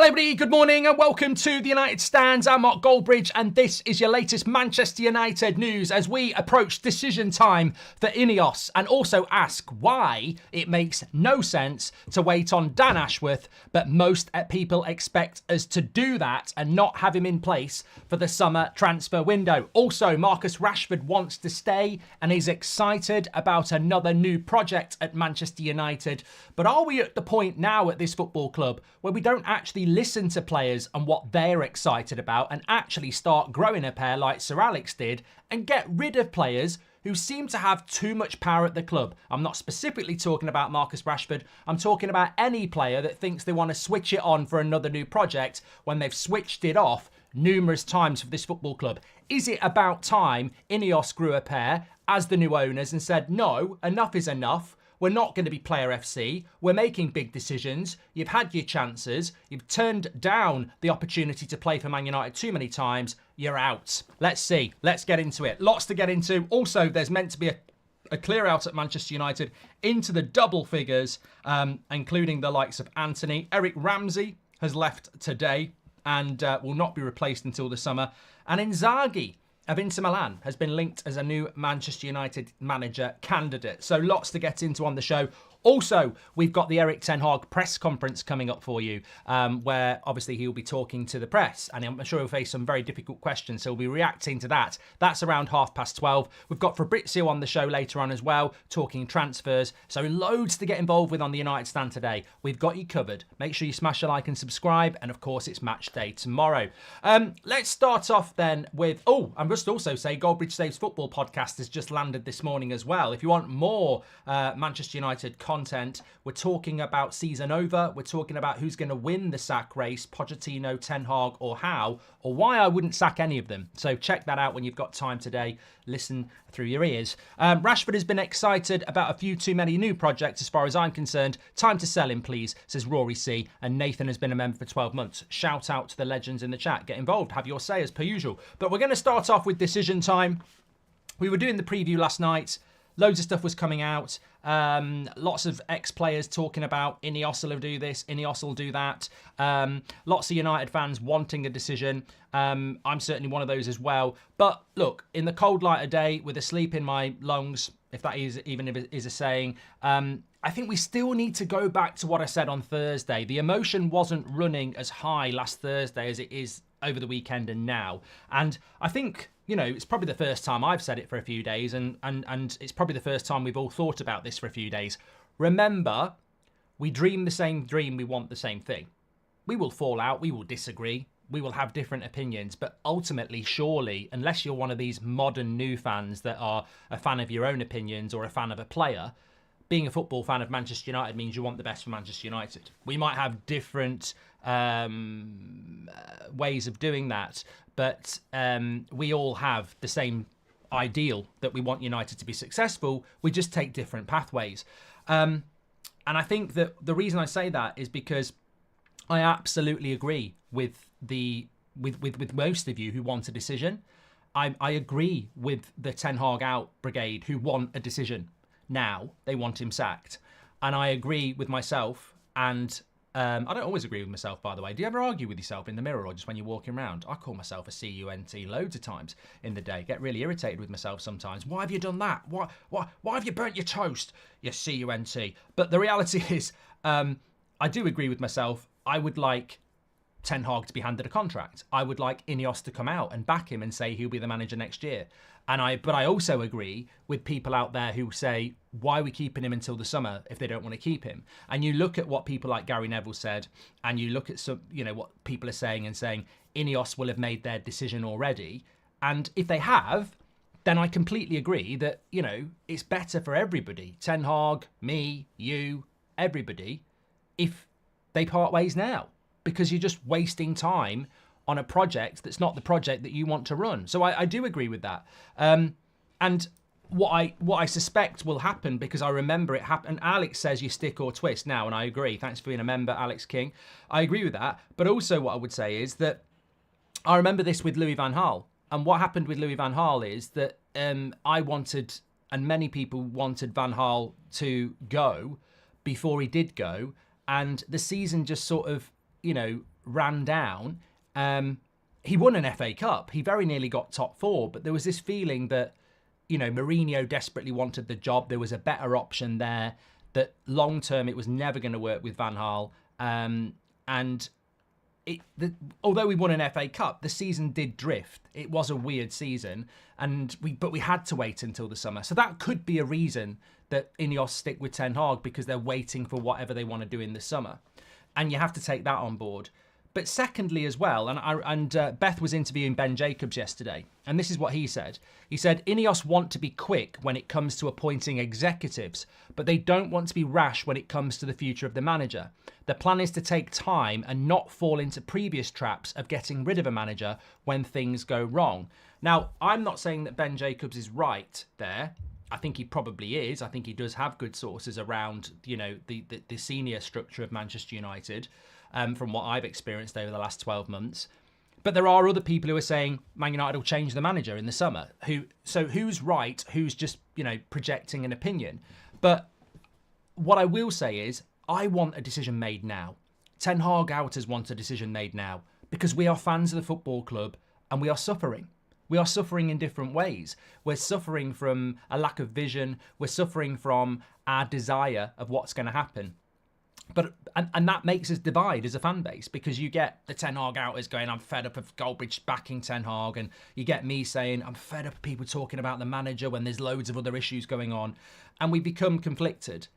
Hello everybody, good morning and welcome to the United Stands. I'm Mark Goldbridge and this is your latest Manchester United news as we approach decision time for INEOS and also ask why it makes no sense to wait on Dan Ashworth, but most people expect us to do that and not have him in place for the summer transfer window. Also, Marcus Rashford wants to stay and he's excited about another new project at Manchester United. But are we at the point now at this football club where we don't actually listen to players and what they're excited about and actually start growing a pair like Sir Alex did and get rid of players who seem to have too much power at the club? I'm not specifically talking about Marcus Rashford. I'm talking about any player that thinks they want to switch it on for another new project when they've switched it off numerous times for this football club. Is it about time INEOS grew a pair as the new owners and said, no, enough is enough. We're not going to be Player FC. We're making big decisions. You've had your chances. You've turned down the opportunity to play for Man United too many times. You're out. Let's see. Let's get into it. Lots to get into. Also, there's meant to be a clear out at Manchester United into the double figures, including the likes of Antony. Eric Ramsey has left today and will not be replaced until the summer. And Inzaghi of Inter Milan has been linked as a new Manchester United manager candidate. So lots to get into on the show. Also, we've got the Ten Hag press conference coming up for you, where obviously he'll be talking to the press, and I'm sure he'll face some very difficult questions, so we'll be reacting to that. That's around 12:30. We've got Fabrizio on the show later on as well, talking transfers, so loads to get involved with on the United Stand today. We've got you covered. Make sure you smash a like and subscribe, and of course, it's match day tomorrow. Let's start off then with, I must also say, Goldbridge Saves Football podcast has just landed this morning as well. If you want more Manchester United content, we're talking about season over, we're talking about who's going to win the sack race, Pochettino, Ten Hag or Howe, or why I wouldn't sack any of them. So check that out when you've got time today. Listen through your ears. Rashford has been excited about a few too many new projects as far as I'm concerned. Time to sell him, please, says Rory C. And Nathan has been a member for 12 months. Shout out to the legends in the chat. Get involved. Have your say as per usual. But we're going to start off with decision time. We were doing the preview last night. Loads of stuff was coming out. Lots of ex-players talking about INEOS will do this, INEOS will do that. Lots of United fans wanting a decision. I'm certainly one of those as well. But look, in the cold light of day, with a sleep in my lungs, if that is even if it is a saying, I think we still need to go back to what I said on Thursday. The emotion wasn't running as high last Thursday as it is over the weekend and now. And I think, you know, it's probably the first time I've said it for a few days, and it's probably the first time we've all thought about this for a few days. Remember, we dream the same dream, we want the same thing. We will fall out, we will disagree, we will have different opinions, but ultimately, surely, unless you're one of these modern new fans that are a fan of your own opinions or a fan of a player, being a football fan of Manchester United means you want the best for Manchester United. We might have different ways of doing that, but we all have the same ideal that we want United to be successful. We just take different pathways. And I think that the reason I say that is because I absolutely agree with most of you who want a decision. I agree with the Ten Hag out brigade who want a decision now. They want him sacked. And I agree with myself, and I don't always agree with myself, by the way. Do you ever argue with yourself in the mirror or just when you're walking around? I call myself a CUNT loads of times in the day. Get really irritated with myself sometimes. Why have you done that? Why have you burnt your toast? You CUNT. But the reality is, I do agree with myself. I would like Ten Hag to be handed a contract. I would like INEOS to come out and back him and say he'll be the manager next year. But I also agree with people out there who say, why are we keeping him until the summer if they don't want to keep him? And you look at what people like Gary Neville said, and you look at some, you know, what people are saying and saying INEOS will have made their decision already. And if they have, then I completely agree that, you know, it's better for everybody. Ten Hag, me, you, everybody, if they part ways now, because you're just wasting time on a project that's not the project that you want to run. So I do agree with that. And what I suspect will happen, because I remember it happened, Alex says you stick or twist now, and I agree. Thanks for being a member, Alex King. I agree with that. But also what I would say is that I remember this with Louis van Gaal. And what happened with Louis van Gaal is that I wanted, and many people wanted Van Gaal to go before he did go. And the season just sort of ran down, he won an FA Cup. He very nearly got top four, but there was this feeling that, Mourinho desperately wanted the job. There was a better option there, that long term it was never going to work with Van Gaal. Although we won an FA Cup, the season did drift. It was a weird season, but we had to wait until the summer. So that could be a reason that INEOS stick with Ten Hag, because they're waiting for whatever they want to do in the summer. And you have to take that on board. But secondly as well, and Beth was interviewing Ben Jacobs yesterday, and this is what he said. He said, INEOS want to be quick when it comes to appointing executives, but they don't want to be rash when it comes to the future of the manager. The plan is to take time and not fall into previous traps of getting rid of a manager when things go wrong. Now, I'm not saying that Ben Jacobs is right there. I think he probably is. I think he does have good sources around, the senior structure of Manchester United, from what I've experienced over the last 12 months. But there are other people who are saying Man United will change the manager in the summer. So who's right? Who's just, projecting an opinion? But what I will say is, I want a decision made now. Ten Hag outers want a decision made now, because we are fans of the football club and we are suffering. We are suffering in different ways. We're suffering from a lack of vision. We're suffering from our desire of what's going to happen. And that makes us divide as a fan base, because you get the Ten Hag outers going, I'm fed up of Goldbridge backing Ten Hag, and you get me saying, I'm fed up of people talking about the manager when there's loads of other issues going on, and we become conflicted.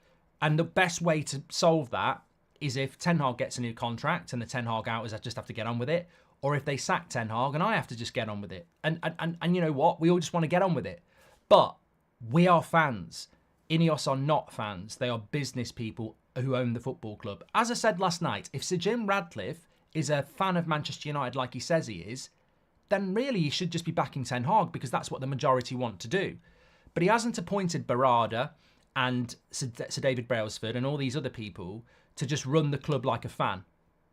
And the best way to solve that is if Ten Hag gets a new contract and the Ten Hag outers just have to get on with it, or if they sack Ten Hag and I have to just get on with it. And you know what? We all just want to get on with it. But we are fans. INEOS are not fans. They are business people who own the football club. As I said last night, if Sir Jim Ratcliffe is a fan of Manchester United like he says he is, then really he should just be backing Ten Hag, because that's what the majority want to do. But he hasn't appointed Barada and Sir David Brailsford and all these other people to just run the club like a fan.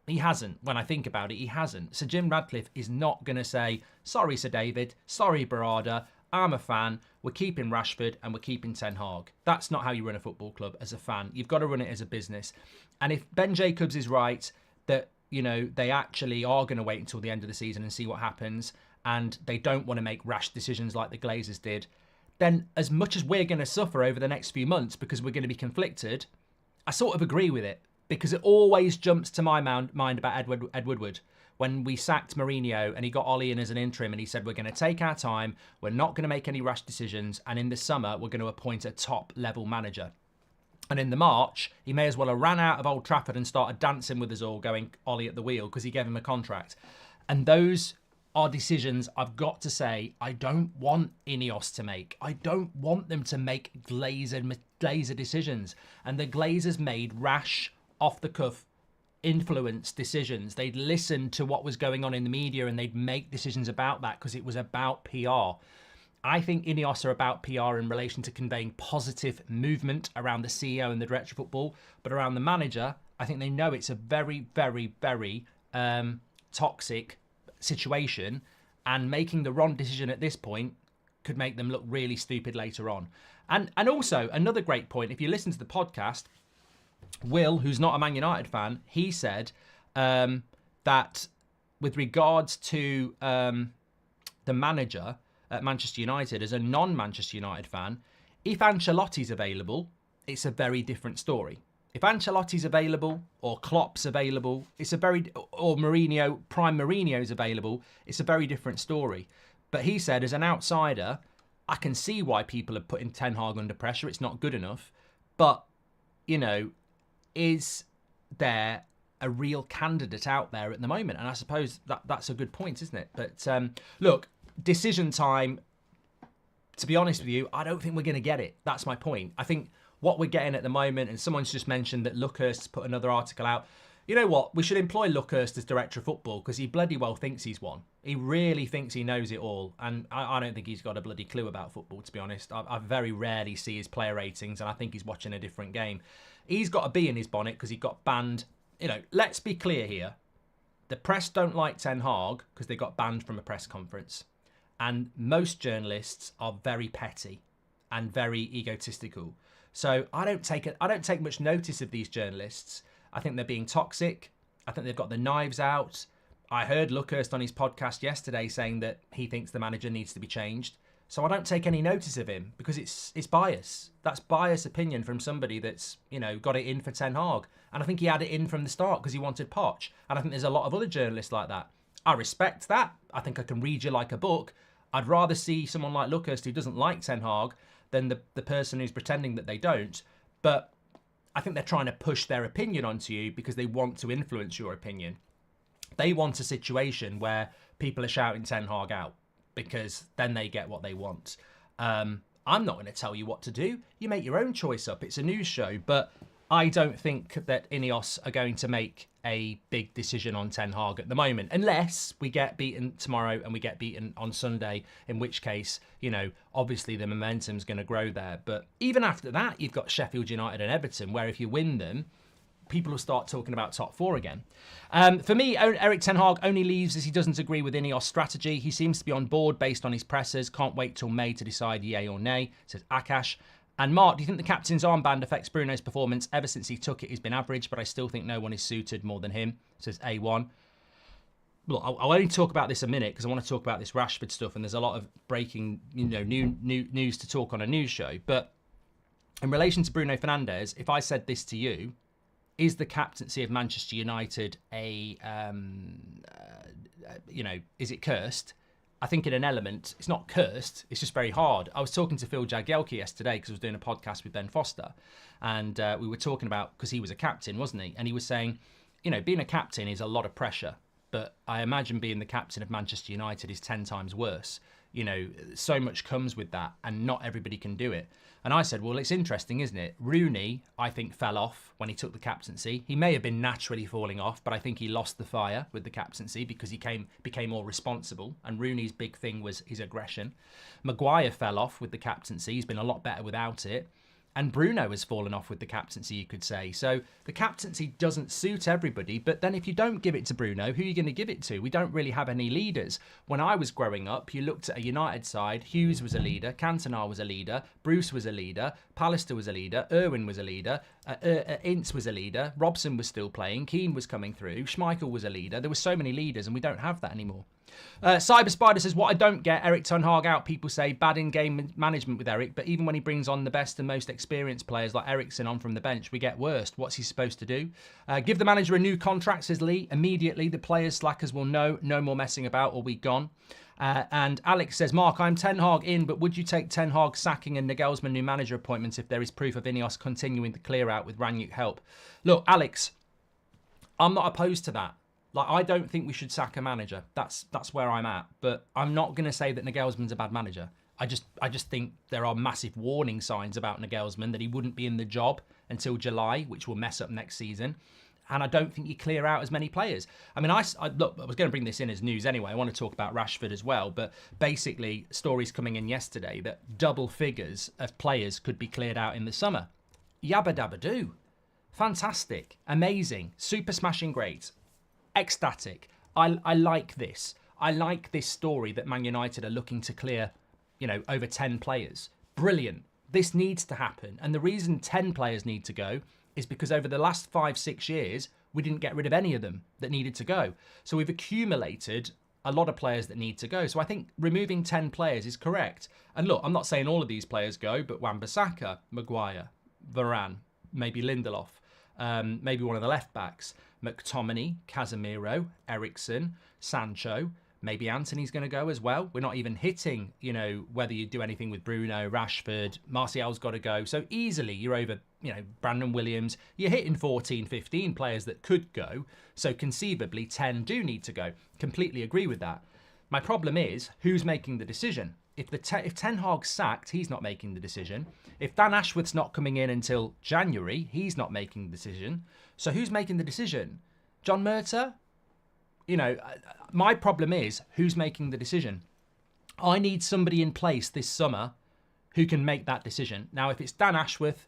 He hasn't. When I think about it, he hasn't. Sir Jim Ratcliffe is not going to say, sorry, Sir David, sorry, Barada, I'm a fan, we're keeping Rashford and we're keeping Ten Hag. That's not how you run a football club as a fan. You've got to run it as a business. And if Ben Jacobs is right, that, they actually are going to wait until the end of the season and see what happens, and they don't want to make rash decisions like the Glazers did, then as much as we're going to suffer over the next few months because we're going to be conflicted, I sort of agree with it, because it always jumps to my mind about Ed Woodward. When we sacked Mourinho and he got Ollie in as an interim and he said, we're going to take our time, we're not going to make any rash decisions, and in the summer we're going to appoint a top-level manager. And in the March, he may as well have ran out of Old Trafford and started dancing with us all, going Ollie at the wheel, because he gave him a contract. And those are decisions, I've got to say, I don't want INEOS to make. I don't want them to make Glazer decisions. And the Glazers made rash, off-the-cuff, influence decisions. They'd listen to what was going on in the media and they'd make decisions about that because it was about PR. I think INEOS are about PR in relation to conveying positive movement around the CEO and the director of football, but around the manager, I think they know it's a very, very, very toxic situation, and making the wrong decision at this point could make them look really stupid later on. And also, another great point, if you listen to the podcast, Will, who's not a Man United fan, he said that with regards to the manager at Manchester United, as a non-Manchester United fan, if Ancelotti's available, it's a very different story. If Ancelotti's available, or Klopp's available, or Mourinho, Prime Mourinho's available, it's a very different story. But he said, as an outsider, I can see why people are putting Ten Hag under pressure. It's not good enough. But, is there a real candidate out there at the moment? And I suppose that's a good point, isn't it? But look, decision time, to be honest with you, I don't think we're going to get it. That's my point. I think what we're getting at the moment, and someone's just mentioned that Luckhurst's put another article out. You know what? We should employ Luckhurst as director of football, because he bloody well thinks he's one. He really thinks he knows it all. And I don't think he's got a bloody clue about football, to be honest. I very rarely see his player ratings, and I think he's watching a different game. He's got a bee in his bonnet because he got banned. Let's be clear here. The press don't like Ten Hag because they got banned from a press conference. And most journalists are very petty and very egotistical. So I don't take much notice of these journalists. I think they're being toxic. I think they've got the knives out. I heard Luckhurst on his podcast yesterday saying that he thinks the manager needs to be changed. So I don't take any notice of him because it's bias. That's bias opinion from somebody that's, got it in for Ten Hag. And I think he had it in from the start because he wanted Poch. And I think there's a lot of other journalists like that. I respect that. I think I can read you like a book. I'd rather see someone like Luckhurst who doesn't like Ten Hag than the person who's pretending that they don't. But I think they're trying to push their opinion onto you because they want to influence your opinion. They want a situation where people are shouting Ten Hag out because then they get what they want. I'm not going to tell you what to do. You make your own choice up. It's a news show. But I don't think that INEOS are going to make a big decision on Ten Hag at the moment, unless we get beaten tomorrow and we get beaten on Sunday, in which case, obviously the momentum's going to grow there. But even after that, you've got Sheffield United and Everton, where if you win them, people will start talking about top four again. For me, Erik Ten Hag only leaves as he doesn't agree with INEOS strategy. He seems to be on board based on his pressers. Can't wait till May to decide yay or nay, says Akash. And Mark, do you think the captain's armband affects Bruno's performance? Ever since he took it, he's been average, but I still think no one is suited more than him, says A1. Look, I'll only talk about this a minute because I want to talk about this Rashford stuff, and there's a lot of breaking, new news to talk on a news show. But in relation to Bruno Fernandes, if I said this to you, is the captaincy of Manchester United is it cursed? I think in an element, it's not cursed, it's just very hard. I was talking to Phil Jagielka yesterday because I was doing a podcast with Ben Foster, and we were talking about, because he was a captain, wasn't he? And he was saying, being a captain is a lot of pressure, but I imagine being the captain of Manchester United is 10 times worse. So much comes with that, and not everybody can do it. And I said, well, it's interesting, isn't it? Rooney, I think, fell off when he took the captaincy. He may have been naturally falling off, but I think he lost the fire with the captaincy because he became more responsible. And Rooney's big thing was his aggression. Maguire fell off with the captaincy. He's been a lot better without it. And Bruno has fallen off with the captaincy, you could say. So the captaincy doesn't suit everybody. But then if you don't give it to Bruno, who are you going to give it to? We don't really have any leaders. When I was growing up, you looked at a United side. Hughes was a leader. Cantona was a leader. Bruce was a leader. Pallister was a leader. Irwin was a leader. Ince was a leader. Robson was still playing. Keane was coming through. Schmeichel was a leader. There were so many leaders, and we don't have that anymore. Cyber Spider says, what I don't get, Erik Ten Hag out. People say bad in-game management with Erik, but even when he brings on the best and most experienced players like Eriksen on from the bench, we get worse. What's he supposed to do? Give the manager a new contract, says Lee. Immediately, the players, slackers will know. No more messing about or we gone. And Alex says, Mark, I'm Ten Hag in, but would you take Ten Hag sacking and Nagelsmann new manager appointments if there is proof of INEOS continuing the clear out with Rangnick help? Look, Alex, I'm not opposed to that. I don't think we should sack a manager. That's where I'm at. But I'm not going to say that Nagelsmann's a bad manager. I just think there are massive warning signs about Nagelsmann that he wouldn't be in the job until July, which will mess up next season. And I don't think you clear out as many players. I mean, look, I was going to bring this in as news anyway. I want to talk about Rashford as well. But basically, stories coming in yesterday that double figures of players could be cleared out in the summer. Yabba dabba doo. Fantastic. Amazing. Super smashing great. Ecstatic. I like this. I like this story that Man United are looking to clear, over 10 players. Brilliant. This needs to happen. And the reason 10 players need to go is because over the last 5-6 years, we didn't get rid of any of them that needed to go. So we've accumulated a lot of players that need to go. So I think removing 10 players is correct. And look, I'm not saying all of these players go, but Wan-Bissaka, Maguire, Varane, maybe Lindelof, maybe one of the left backs, McTominay, Casemiro, Eriksen, Sancho, maybe Antony's going to go as well. We're not even hitting, whether you do anything with Bruno, Rashford, Martial's got to go. So easily you're over, Brandon Williams. You're hitting 14, 15 players that could go. So conceivably 10 do need to go. Completely agree with that. My problem is who's making the decision? If Ten Hag's sacked, he's not making the decision. If Dan Ashworth's not coming in until January, he's not making the decision. So who's making the decision? John Murtagh? My problem is who's making the decision. I need somebody in place this summer who can make that decision. Now, if it's Dan Ashworth,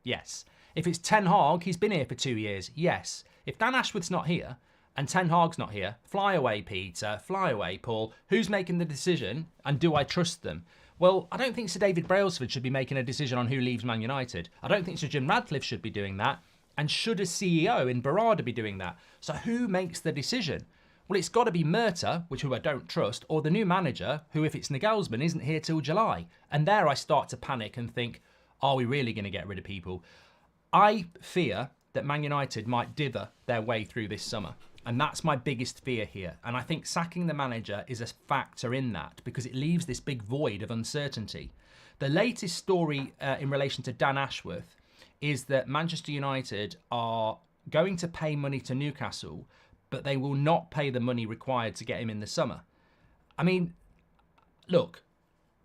yes. If it's Ten Hag, he's been here for 2 years, yes. If Dan Ashworth's not here and Ten Hag's not here, fly away, Peter, fly away, Paul. Who's making the decision and do I trust them? Well, I don't think Sir David Brailsford should be making a decision on who leaves Man United. I don't think Sir Jim Ratcliffe should be doing that. And should a CEO in Barada be doing that? So who makes the decision? Well, it's got to be Murta, who I don't trust, or the new manager, who, if it's Nagelsmann, isn't here till July. And there I start to panic and think, are we really going to get rid of people? I fear that Man United might dither their way through this summer. And that's my biggest fear here. And I think sacking the manager is a factor in that because it leaves this big void of uncertainty. The latest story in relation to Dan Ashworth is that Manchester United are going to pay money to Newcastle, but they will not pay the money required to get him in the summer. I mean, look,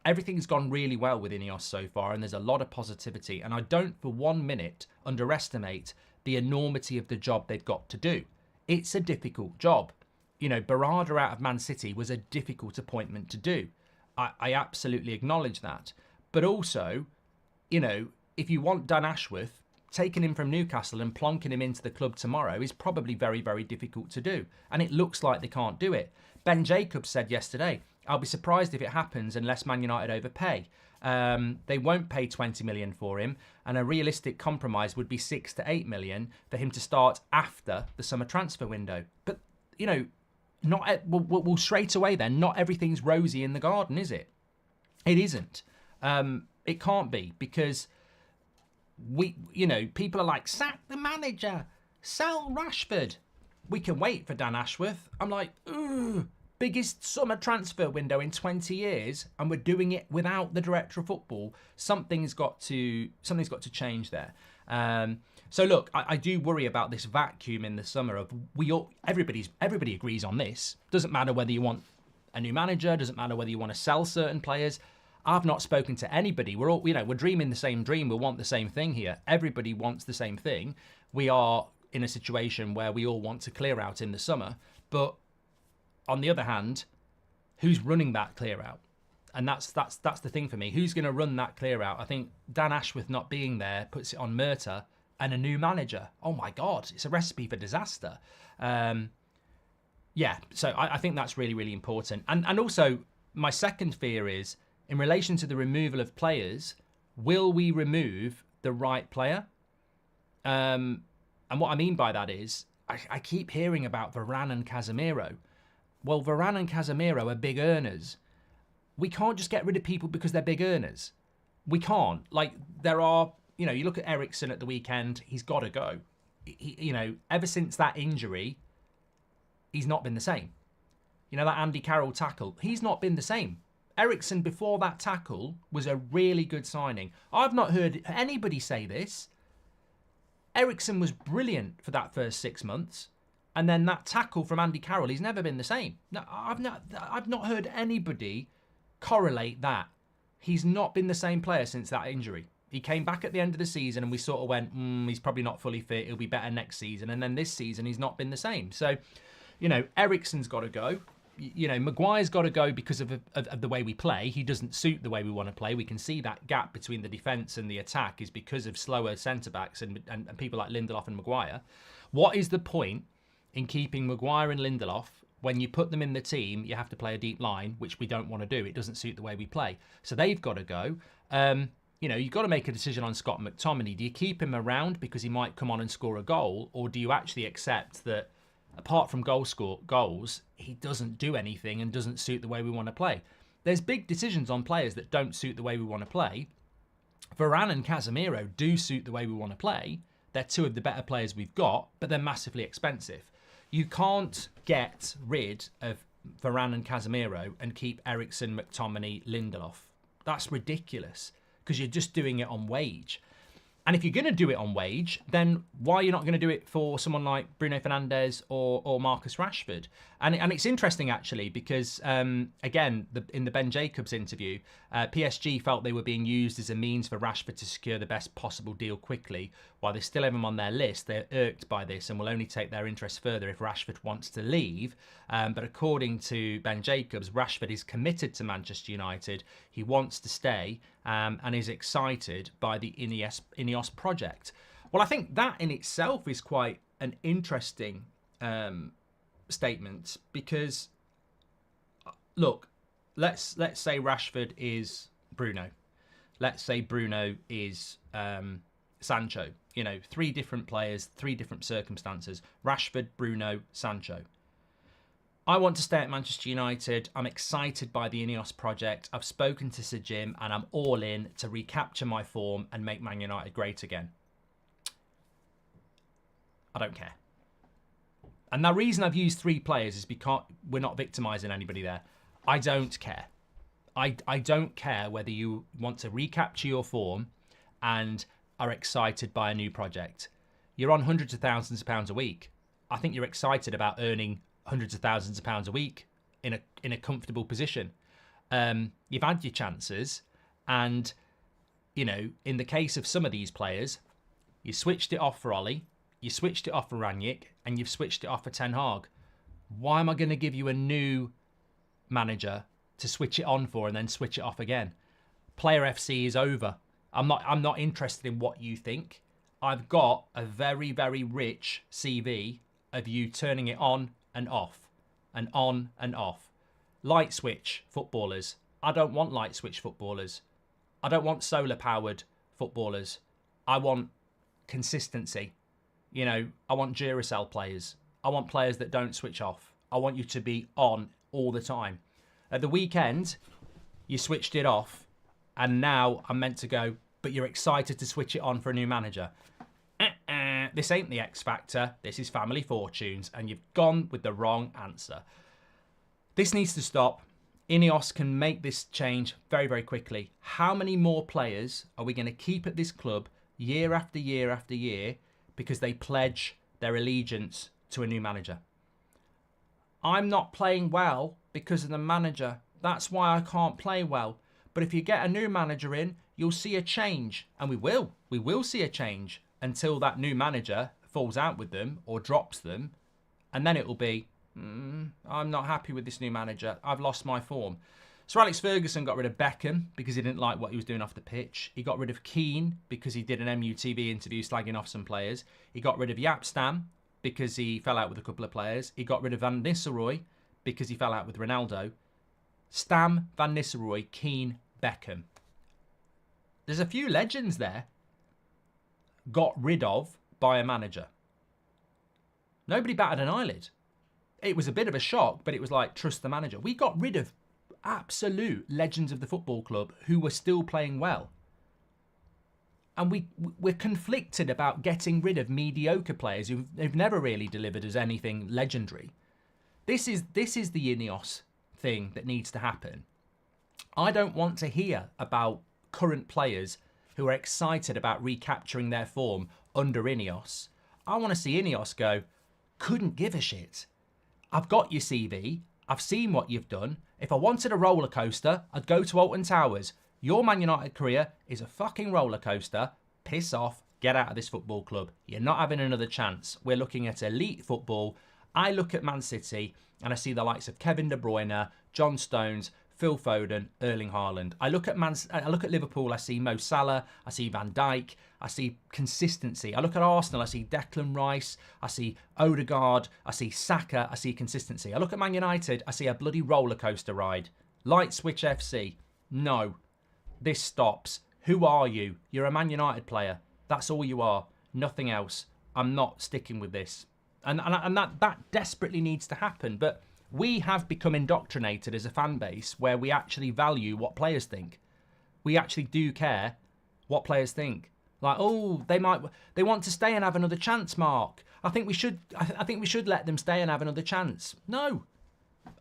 everything's gone really well with INEOS so far, and there's a lot of positivity. And I don't for 1 minute underestimate the enormity of the job they've got to do. It's a difficult job. You know, Barada out of Man City was a difficult appointment to do. I absolutely acknowledge that. But also, you know, if you want Dan Ashworth, taking him from Newcastle and plonking him into the club tomorrow is probably very, very difficult to do. And it looks like they can't do it. Ben Jacobs said yesterday, I'll be surprised if it happens unless Man United overpay. They won't pay 20 million for him, and a realistic compromise would be 6 to 8 million for him to start after the summer transfer window. But, you know, well, straight away then, not everything's rosy in the garden, is it? It isn't. It can't be because people are like, sack the manager, sell Rashford. We can wait for Dan Ashworth. I'm like, ooh, biggest summer transfer window in 20 years, and we're doing it without the director of football. Something's got to change there. So look, I do worry about this vacuum in the summer of everybody agrees on this. Doesn't matter whether you want a new manager, doesn't matter whether you want to sell certain players. I've not spoken to anybody. We're all, we're dreaming the same dream. We want the same thing here. Everybody wants the same thing. We are in a situation where we all want to clear out in the summer. But on the other hand, who's running that clear out? And that's the thing for me. Who's going to run that clear out? I think Dan Ashworth not being there puts it on Murta and a new manager. Oh my God, it's a recipe for disaster. Yeah, so I think that's really, really important. And also, my second fear is, in relation to the removal of players, will we remove the right player? And what I mean by that is, I keep hearing about Varane and Casemiro. Well, Varane and Casemiro are big earners. We can't just get rid of people because they're big earners. We can't. Like, there are, you look at Eriksen at the weekend, he's got to go. Ever since that injury, he's not been the same. That Andy Carroll tackle, he's not been the same. Eriksen, before that tackle, was a really good signing. I've not heard anybody say this. Eriksen was brilliant for that first 6 months. And then that tackle from Andy Carroll, he's never been the same. No, I've not heard anybody correlate that. He's not been the same player since that injury. He came back at the end of the season and we sort of went, he's probably not fully fit. He'll be better next season. And then this season, he's not been the same. So, Eriksen's got to go. Maguire's got to go because of the way we play. He doesn't suit the way we want to play. We can see that gap between the defence and the attack is because of slower centre-backs and people like Lindelof and Maguire. What is the point in keeping Maguire and Lindelof when you put them in the team? You have to play a deep line, which we don't want to do. It doesn't suit the way we play. So they've got to go. You've got to make a decision on Scott McTominay. Do you keep him around because he might come on and score a goal, or do you actually accept that apart from goals, he doesn't do anything and doesn't suit the way we want to play? There's big decisions on players that don't suit the way we want to play. Varane and Casemiro do suit the way we want to play. They're two of the better players we've got, but they're massively expensive. You can't get rid of Varane and Casemiro and keep Eriksen, McTominay, Lindelof. That's ridiculous because you're just doing it on wage. And if you're going to do it on wage, then why are you not going to do it for someone like Bruno Fernandes or Marcus Rashford? And it's interesting, actually, because, again, in the Ben Jacobs interview, PSG felt they were being used as a means for Rashford to secure the best possible deal quickly. While they still have him on their list, they're irked by this and will only take their interest further if Rashford wants to leave. But according to Ben Jacobs, Rashford is committed to Manchester United. He wants to stay and is excited by the INEOS project. Well, I think that in itself is quite an interesting statement because, look, let's say Rashford is Bruno. Let's say Bruno is Sancho. You know, 3 different players, 3 different circumstances. Rashford, Bruno, Sancho. I want to stay at Manchester United. I'm excited by the INEOS project. I've spoken to Sir Jim and I'm all in to recapture my form and make Man United great again. I don't care. And the reason I've used 3 players is because we're not victimising anybody there. I don't care. I don't care whether you want to recapture your form and are excited by a new project. You're on hundreds of thousands of pounds a week. I think you're excited about earning hundreds of thousands of pounds a week in a comfortable position. You've had your chances, and you know, in the case of some of these players, you switched it off for Ollie, you switched it off for Rangnick, and you've switched it off for Ten Hag. Why am I going to give you a new manager to switch it on for and then switch it off again? Player FC is over. I'm not interested in what you think. I've got a very, very rich CV of you turning it on and off and on and off. Light switch footballers. I don't want light switch footballers. I don't want solar powered footballers. I want consistency. You know, I want Duracell players. I want players that don't switch off. I want you to be on all the time. At the weekend, you switched it off, and now I'm meant to go, but you're excited to switch it on for a new manager. This ain't the X Factor. This is Family Fortunes, and you've gone with the wrong answer. This needs to stop. INEOS can make this change very, very quickly. How many more players are we going to keep at this club year after year after year because they pledge their allegiance to a new manager? I'm not playing well because of the manager. That's why I can't play well. But if you get a new manager in, you'll see a change. And we will. We will see a change until that new manager falls out with them or drops them. And then it will be, I'm not happy with this new manager. I've lost my form. Sir Alex Ferguson got rid of Beckham because he didn't like what he was doing off the pitch. He got rid of Keane because he did an MUTV interview slagging off some players. He got rid of Yapstam because he fell out with a couple of players. He got rid of Van Nistelrooy because he fell out with Ronaldo. Stam, Van Nistelrooy, Keane, Beckham. There's a few legends there got rid of by a manager. Nobody batted an eyelid. It was a bit of a shock, but it was like, trust the manager. We got rid of absolute legends of the football club who were still playing well. And we're conflicted about getting rid of mediocre players who've never really delivered as anything legendary. This is the INEOS thing that needs to happen. I don't want to hear about current players who are excited about recapturing their form under INEOS. I want to see INEOS go, couldn't give a shit. I've got your CV. I've seen what you've done. If I wanted a roller coaster, I'd go to Alton Towers. Your Man United career is a fucking roller coaster. Piss off. Get out of this football club. You're not having another chance. We're looking at elite football. I look at Man City and I see the likes of Kevin De Bruyne, John Stones, Phil Foden, Erling Haaland. I look at Liverpool, I see Mo Salah, I see Van Dijk, I see consistency. I look at Arsenal, I see Declan Rice, I see Odegaard, I see Saka, I see consistency. I look at Man United, I see a bloody roller coaster ride. Light switch FC. No. This stops. Who are you? You're a Man United player. That's all you are. Nothing else. I'm not sticking with this. And that desperately needs to happen. But we have become indoctrinated as a fan base where we actually value what players think. We actually do care what players think. Like, oh, they want to stay and have another chance, Mark. I think we should let them stay and have another chance. No,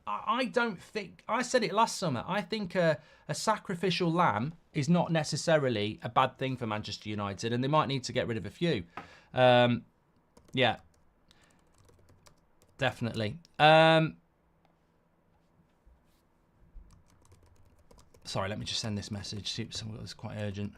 I don't think. I said it last summer. I think a sacrificial lamb is not necessarily a bad thing for Manchester United, and they might need to get rid of a few. Yeah, definitely. Sorry, let me just send this message. See if it's quite urgent.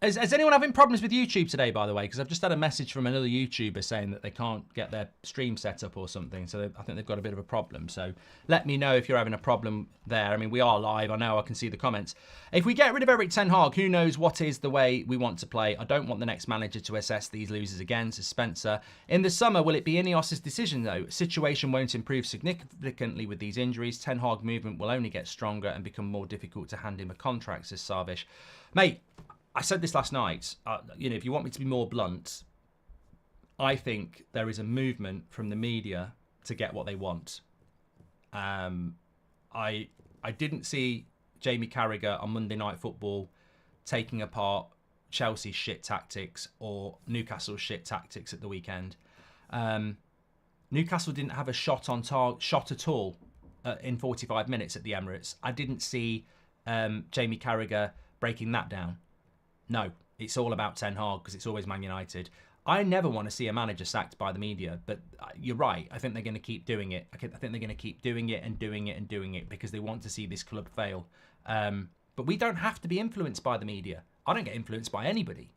Is anyone having problems with YouTube today, by the way? Because I've just had a message from another YouTuber saying that they can't get their stream set up or something. So I think they've got a bit of a problem. So let me know if you're having a problem there. I mean, we are live. I know I can see the comments. If we get rid of Erik Ten Hag, who knows what is the way we want to play? I don't want the next manager to assess these losers again, says Spencer. In the summer, will it be INEOS' decision, though? Situation won't improve significantly with these injuries. Ten Hag movement will only get stronger and become more difficult to hand him a contract, says Sarvish. Mate, I said this last night. If you want me to be more blunt, I think there is a movement from the media to get what they want. I didn't see Jamie Carragher on Monday Night Football taking apart Chelsea's shit tactics or Newcastle's shit tactics at the weekend. Newcastle didn't have a shot at all in 45 minutes at the Emirates. I didn't see Jamie Carragher breaking that down. No, it's all about Ten Hag because it's always Man United. I never want to see a manager sacked by the media, but you're right. I think they're going to keep doing it. I think they're going to keep doing it and doing it and doing it because they want to see this club fail. But we don't have to be influenced by the media. I don't get influenced by anybody.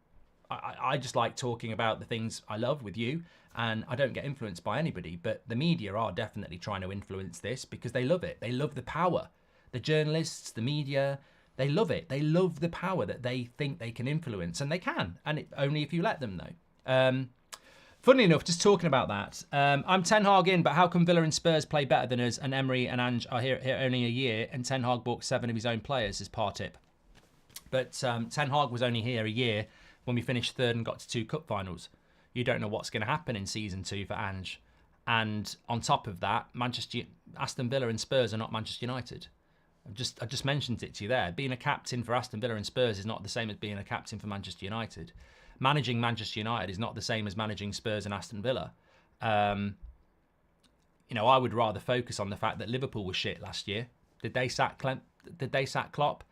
I just like talking about the things I love with you, and I don't get influenced by anybody. But the media are definitely trying to influence this because they love it. They love the power. The journalists, the media, they love it. They love the power that they think they can influence, and they can, and only if you let them know. Funnily enough, just talking about that, I'm Ten Hag in, but how come Villa and Spurs play better than us and Emery and Ange are here only a year and Ten Hag bought 7 of his own players as par tip? But Ten Hag was only here a year when we finished 3rd and got to 2 cup finals. You don't know what's going to happen in season 2 for Ange. And on top of that, Aston Villa and Spurs are not Manchester United. I just mentioned it to you there. Being a captain for Aston Villa and Spurs is not the same as being a captain for Manchester United. Managing Manchester United is not the same as managing Spurs and Aston Villa. I would rather focus on the fact that Liverpool was shit last year. Did they sack Klopp?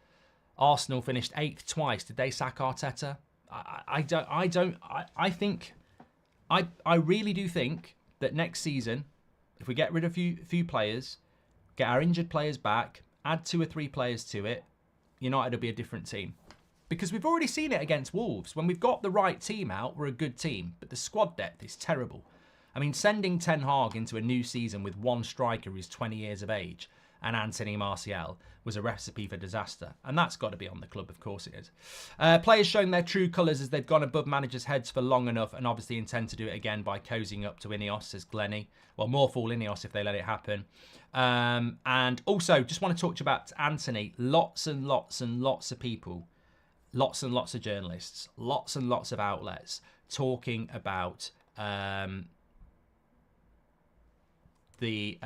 Arsenal finished 8th twice. Did they sack Arteta? I really do think that next season, if we get rid of a few players, get our injured players back, add 2 or 3 players to it, United will be a different team. Because we've already seen it against Wolves. When we've got the right team out, we're a good team. But the squad depth is terrible. I mean, sending Ten Hag into a new season with 1 striker who's 20 years of age and Antony Martial was a recipe for disaster. And that's got to be on the club, of course it is. Players showing their true colours as they've gone above managers' heads for long enough and obviously intend to do it again by cozying up to INEOS, says Glennie. Well, more fool INEOS if they let it happen. And also, just want to talk to you about Antony. Lots and lots and lots of people, lots and lots of journalists, lots and lots of outlets talking about the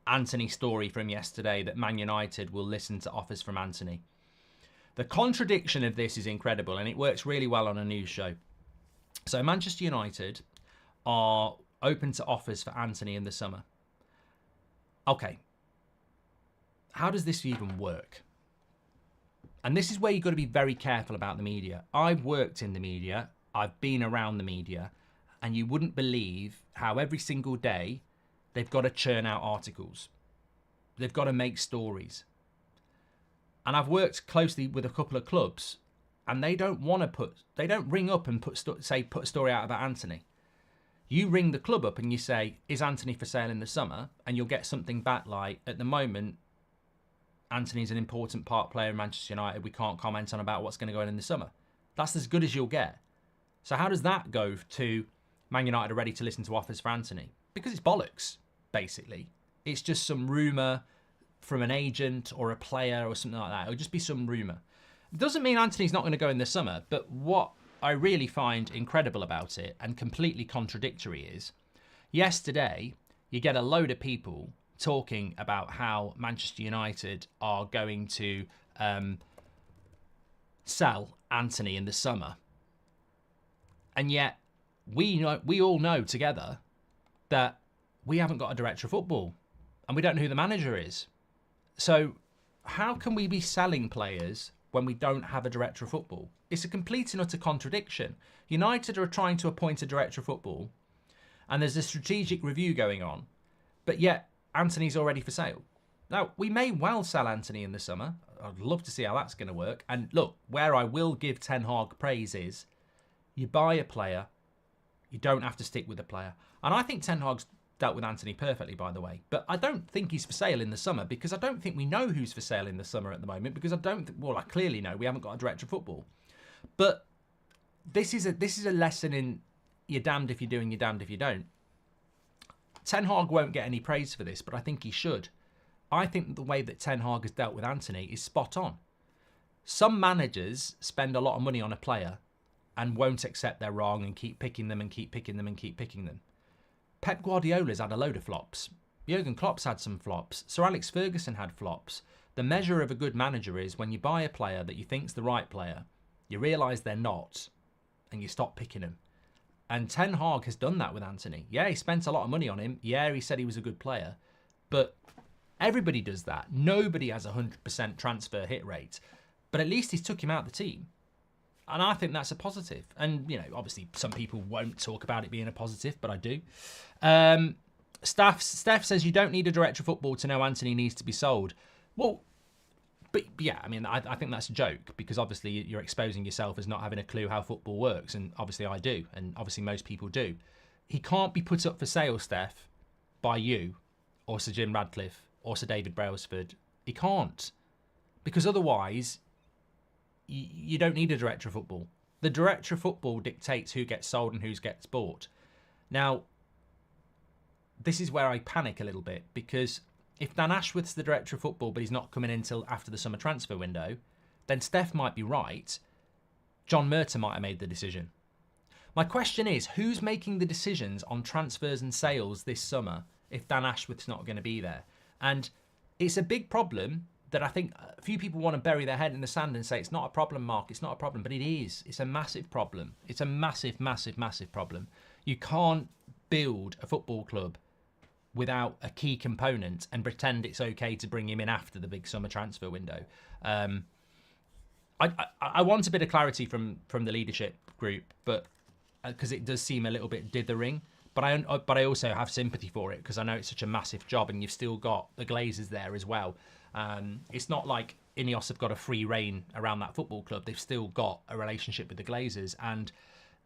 Antony story from yesterday that Man United will listen to offers from Antony. The contradiction of this is incredible, and it works really well on a news show. So Manchester United are open to offers for Antony in the summer. Okay. How does this even work? And this is where you've got to be very careful about the media. I've worked in the media. I've been around the media. And you wouldn't believe how every single day they've got to churn out articles. They've got to make stories. And I've worked closely with a couple of clubs, and they don't ring up and put a story out about Antony. You ring the club up and you say, is Antony for sale in the summer? And you'll get something back like, at the moment, Antony's an important part player in Manchester United. We can't comment on about what's going to go on in the summer. That's as good as you'll get. So how does that go to Man United are ready to listen to offers for Antony? Because it's bollocks, basically. It's just some rumour from an agent or a player or something like that. It'll just be some rumour. It doesn't mean Antony's not going to go in the summer, but what I really find incredible about it and completely contradictory is, yesterday, you get a load of people talking about how Manchester United are going to sell Antony in the summer. And yet, we all know together that we haven't got a director of football and we don't know who the manager is. So how can we be selling players when we don't have a director of football? It's a complete and utter contradiction. United are trying to appoint a director of football and there's a strategic review going on, but yet Antony's already for sale. Now, we may well sell Antony in the summer. I'd love to see how that's going to work. And look, where I will give Ten Hag praise is you buy a player, you don't have to stick with the player. And I think Ten Hag's dealt with Antony perfectly, by the way. But I don't think he's for sale in the summer because I don't think we know who's for sale in the summer at the moment because I clearly know we haven't got a director of football. But this is a lesson in you're damned if you do and you're damned if you don't. Ten Hag won't get any praise for this, but I think he should. I think the way that Ten Hag has dealt with Antony is spot on. Some managers spend a lot of money on a player and won't accept they're wrong and keep picking them and keep picking them and keep picking them. Pep Guardiola's had a load of flops. Jurgen Klopp's had some flops. Sir Alex Ferguson had flops. The measure of a good manager is when you buy a player that you think's the right player, you realise they're not, and you stop picking them. And Ten Hag has done that with Antony. Yeah, he spent a lot of money on him. Yeah, he said he was a good player. But everybody does that. Nobody has a 100% transfer hit rate. But at least he's took him out of the team. And I think that's a positive. And, you know, obviously some people won't talk about it being a positive, but I do. Steph says you don't need a director of football to know Antony needs to be sold. Well, but yeah, I mean, I think that's a joke because obviously you're exposing yourself as not having a clue how football works. And obviously I do. And obviously most people do. He can't be put up for sale, Steph, by you or Sir Jim Ratcliffe or Sir David Brailsford. He can't. Because otherwise, you don't need a director of football. The director of football dictates who gets sold and who gets bought. Now, this is where I panic a little bit because if Dan Ashworth's the director of football but he's not coming in until after the summer transfer window, then Steph might be right. John Murtagh might have made the decision. My question is, who's making the decisions on transfers and sales this summer if Dan Ashworth's not going to be there? And it's a big problem that I think a few people want to bury their head in the sand and say, it's not a problem, Mark, it's not a problem. But it is. It's a massive problem. It's a massive, massive, massive problem. You can't build a football club without a key component and pretend it's okay to bring him in after the big summer transfer window. I want a bit of clarity from the leadership group, but because it does seem a little bit dithering. But I also have sympathy for it because I know it's such a massive job, and you've still got the Glazers there as well. It's not like INEOS have got a free reign around that football club. They've still got a relationship with the Glazers, and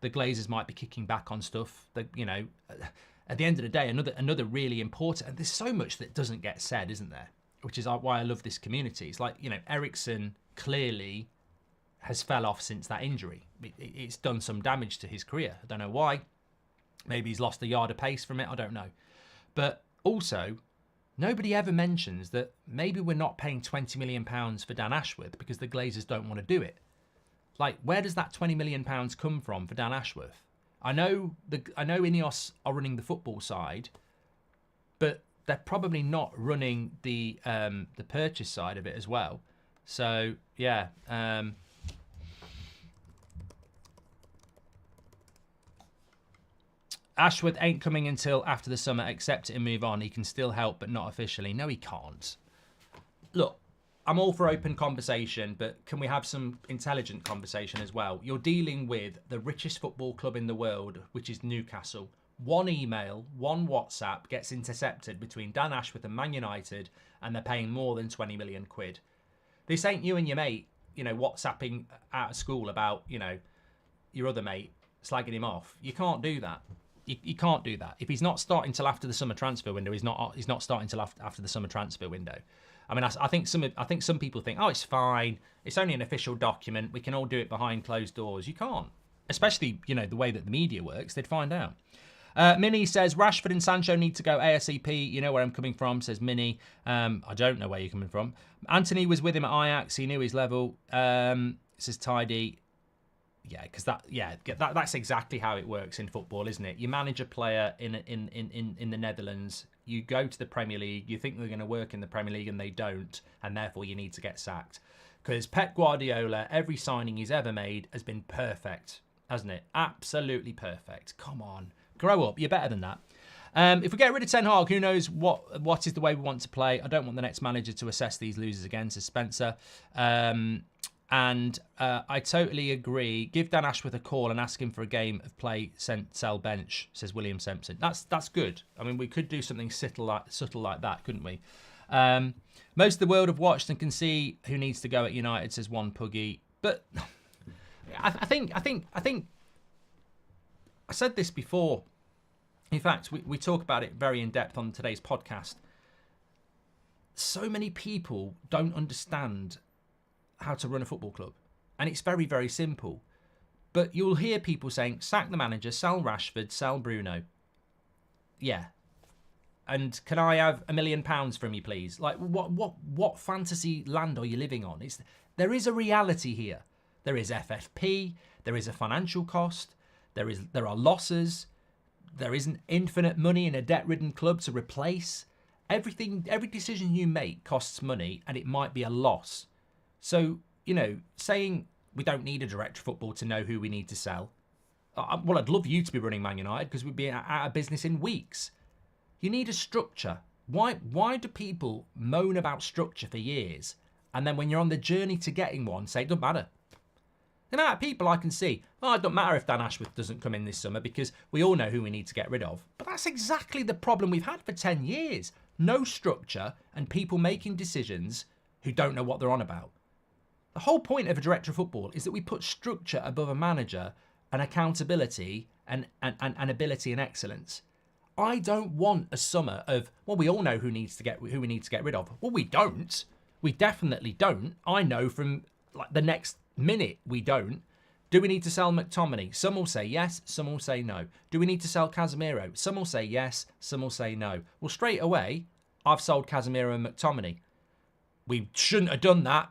the Glazers might be kicking back on stuff that, you know, at the end of the day, another really important, and there's so much that doesn't get said, isn't there? Which is why I love this community. It's like, you know, Ericsson clearly has fell off since that injury. It's done some damage to his career. I don't know why. Maybe he's lost a yard of pace from it. I don't know. But also, nobody ever mentions that maybe we're not paying £20 million for Dan Ashworth because the Glazers don't want to do it. Like, where does that £20 million come from for Dan Ashworth? I know INEOS are running the football side, but they're probably not running the purchase side of it as well. So yeah. Ashworth ain't coming until after the summer. Accept it and move on. He can still help, but not officially. No, he can't. Look, I'm all for open conversation, but can we have some intelligent conversation as well? You're dealing with the richest football club in the world, which is Newcastle. One email, one WhatsApp gets intercepted between Dan Ashworth and Man United, and they're paying more than 20 million quid. This ain't you and your mate, you know, WhatsApping out of school about, you know, your other mate, slagging him off. You can't do that. You can't do that. If he's not starting till after the summer transfer window, he's not starting till after the summer transfer window. I mean, I think some people think, oh, it's fine. It's only an official document. We can all do it behind closed doors. You can't, especially, you know, the way that the media works. They'd find out. Minnie says Rashford and Sancho need to go ASAP. You know where I'm coming from, says Minnie. I don't know where you're coming from. Antony was with him at Ajax. He knew his level. Says Tidy. Yeah, because that's exactly how it works in football, isn't it? You manage a player in the Netherlands, you go to the Premier League, you think they're going to work in the Premier League and they don't, and therefore you need to get sacked. Because Pep Guardiola, every signing he's ever made has been perfect, hasn't it? Absolutely perfect. Come on, grow up. You're better than that. If we get rid of Ten Hag, who knows what is the way we want to play? I don't want the next manager to assess these losers again, says Spencer. And I totally agree. Give Dan Ashworth a call and ask him for a game of play, sell bench, says William Simpson. That's good. I mean, we could do something subtle like that, couldn't we? Most of the world have watched and can see who needs to go at United, says one Puggy. But I think I said this before. In fact, we talk about it very in depth on today's podcast. So many people don't understand how to run a football club, and it's very, very simple. But you'll hear people saying, sack the manager, sell Rashford, sell Bruno. Yeah. And can I have £1 million from you, please? Like, what fantasy land are you living on? There is a reality here. There is FFP, there is a financial cost, there are losses, there isn't infinite money in a debt-ridden club to replace. Every decision you make costs money, and it might be a loss. So, saying we don't need a director of football to know who we need to sell. Well, I'd love you to be running Man United because we'd be out of business in weeks. You need a structure. Why do people moan about structure for years, and then when you're on the journey to getting one, say it doesn't matter? The amount of people I can see, it doesn't matter if Dan Ashworth doesn't come in this summer because we all know who we need to get rid of. But that's exactly the problem we've had for 10 years. No structure and people making decisions who don't know what they're on about. The whole point of a director of football is that we put structure above a manager and accountability and ability and excellence. I don't want a summer of, well, we all know who we need to get rid of. Well, we don't. We definitely don't. I know from like the next minute we don't. Do we need to sell McTominay? Some will say yes, some will say no. Do we need to sell Casemiro? Some will say yes, some will say no. Well, straight away, I've sold Casemiro and McTominay. We shouldn't have done that.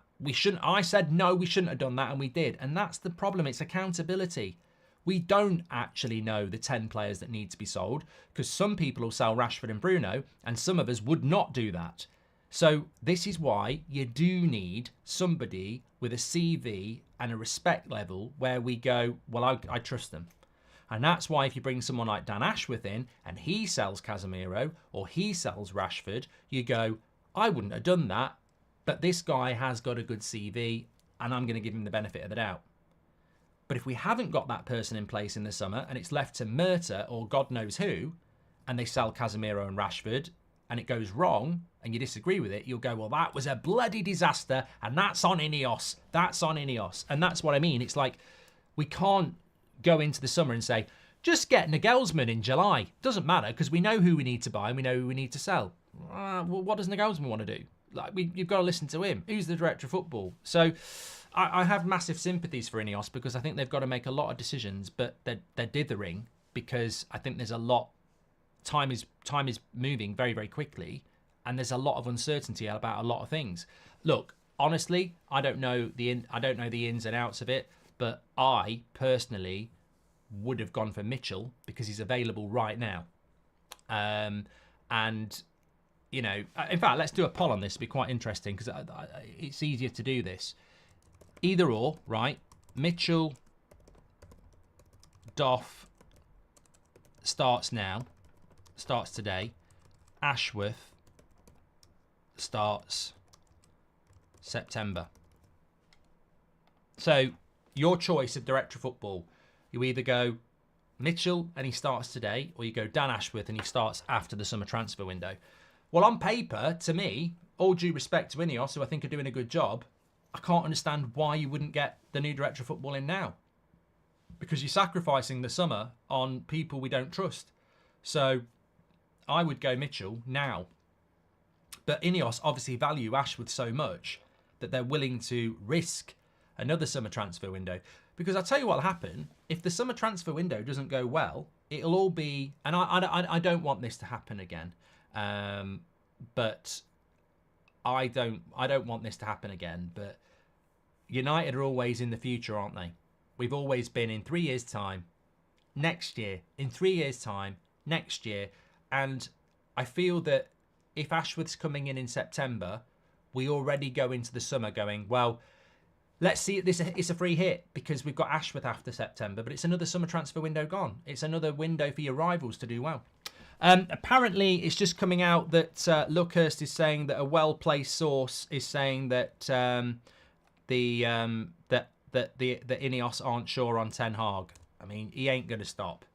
I said no, we shouldn't have done that, and we did. And that's the problem. It's accountability. We don't actually know the 10 players that need to be sold because some people will sell Rashford and Bruno, and some of us would not do that. So this is why you do need somebody with a CV and a respect level where we go, well, I trust them. And that's why if you bring someone like Dan Ashworth in and he sells Casemiro or he sells Rashford, you go, I wouldn't have done that, but this guy has got a good CV and I'm going to give him the benefit of the doubt. But if we haven't got that person in place in the summer and it's left to Murta or God knows who, and they sell Casemiro and Rashford, and it goes wrong and you disagree with it, you'll go, well, that was a bloody disaster and that's on INEOS. That's on INEOS. And that's what I mean. It's like we can't go into the summer and say, just get Nagelsmann in July. Doesn't matter because we know who we need to buy and we know who we need to sell. Well, what does Nagelsmann want to do? Like you've got to listen to him. Who's the director of football? So I have massive sympathies for INEOS because I think they've got to make a lot of decisions, but they're dithering because I think there's a lot. Time is moving very, very quickly, and there's a lot of uncertainty about a lot of things. Look, honestly, I don't know the ins and outs of it, but I personally would have gone for Mitchell because he's available right now. And in fact, let's do a poll on this. It'd be quite interesting because it's easier to do this. Either or, right? Mitchell, Doff starts now. Starts today. Ashworth starts September. So your choice of director of football, you either go Mitchell and he starts today, or you go Dan Ashworth and he starts after the summer transfer window. Well, on paper, to me, all due respect to INEOS, who I think are doing a good job, I can't understand why you wouldn't get the new director of football in now. Because you're sacrificing the summer on people we don't trust. So I would go Mitchell now. But INEOS obviously value Ashworth so much that they're willing to risk another summer transfer window. Because I'll tell you what'll happen, if the summer transfer window doesn't go well, it'll all be, and I don't want this to happen again, but I don't want this to happen again, but United are always in the future, aren't they? We've always been in 3 years' time, next year, in 3 years' time, next year. And I feel that if Ashworth's coming in September, we already go into the summer going, well, let's see, it's a free hit because we've got Ashworth after September, but it's another summer transfer window gone. It's another window for your rivals to do well. Apparently, it's just coming out that Luckhurst is saying that a well-placed source is saying that the INEOS aren't sure on Ten Hag. I mean, he ain't going to stop.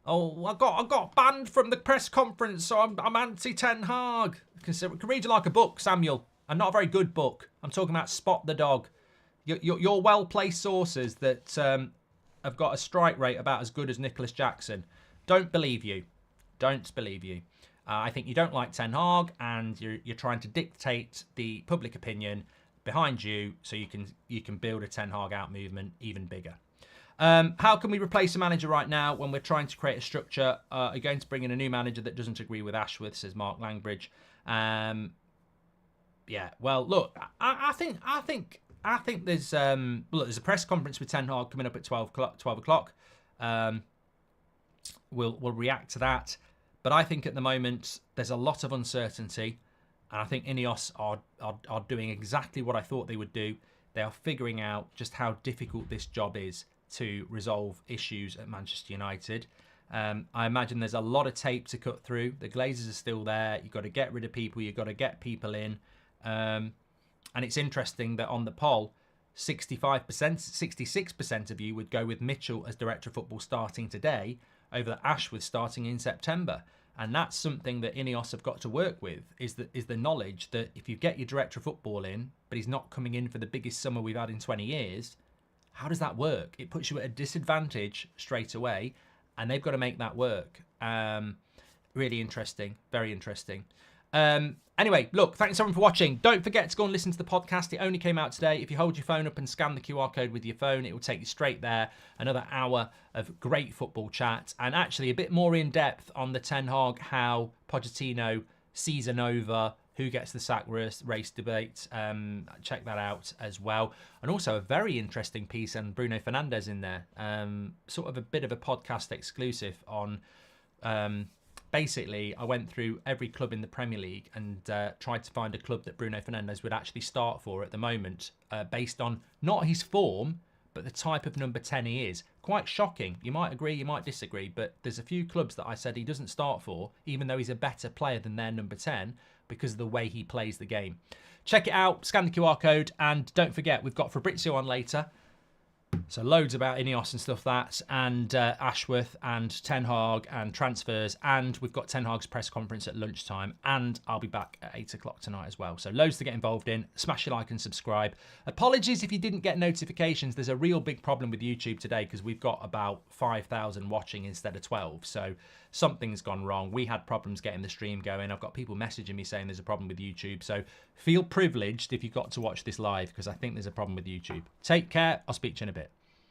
Oh, I got banned from the press conference, so I'm anti Ten Hag. I can read you like a book, Samuel, and not a very good book. I'm talking about Spot the Dog. Your well-placed sources that have got a strike rate about as good as Nicholas Jackson. Don't believe you. Don't believe you. I think you don't like Ten Hag, and you're trying to dictate the public opinion behind you so you can build a Ten Hag out movement even bigger. How can we replace a manager right now when we're trying to create a structure? Are you going to bring in a new manager that doesn't agree with Ashworth, says Mark Langbridge. Yeah, well, look, I think I think there's look, there's a press conference with Ten Hag coming up at 12 o'clock. We'll react to that. But I think at the moment there's a lot of uncertainty, and I think INEOS are doing exactly what I thought they would do. They are figuring out just how difficult this job is to resolve issues at Manchester United. I imagine there's a lot of tape to cut through. The Glazers are still there. You've got to get rid of people. You've got to get people in. And it's interesting that on the poll, 65%, 66% of you would go with Mitchell as Director of Football starting today over Ashworth starting in September. And that's something that INEOS have got to work with, is the knowledge that if you get your Director of Football in, but he's not coming in for the biggest summer we've had in 20 years, how does that work? It puts you at a disadvantage straight away, and they've got to make that work. Really interesting, very interesting. Anyway, look, thanks everyone for watching. Don't forget to go and listen to the podcast. It only came out today. If you hold your phone up and scan the QR code with your phone, it will take you straight there. Another hour of great football chat, and actually a bit more in depth on the Ten Hag, how Pochettino season over, who gets the sack race debate. Check that out as well. And also a very interesting piece on Bruno Fernandes in there. Sort of a bit of a podcast exclusive on... Basically, I went through every club in the Premier League and tried to find a club that Bruno Fernandes would actually start for at the moment, based on not his form, but the type of number 10 he is. Quite shocking. You might agree, you might disagree, but there's a few clubs that I said he doesn't start for, even though he's a better player than their number 10, because of the way he plays the game. Check it out, scan the QR code, and don't forget, we've got Fabrizio on later. So loads about INEOS and stuff that, and Ashworth and Ten Hag and transfers, and we've got Ten Hag's press conference at lunchtime, and I'll be back at 8 o'clock tonight as well. So loads to get involved in. Smash your like and subscribe. Apologies if you didn't get notifications. There's a real big problem with YouTube today because we've got about 5,000 watching instead of 12. So something's gone wrong. We had problems getting the stream going. I've got people messaging me saying there's a problem with YouTube. So feel privileged if you got to watch this live, because I think there's a problem with YouTube. Take care. I'll speak to you in a bit.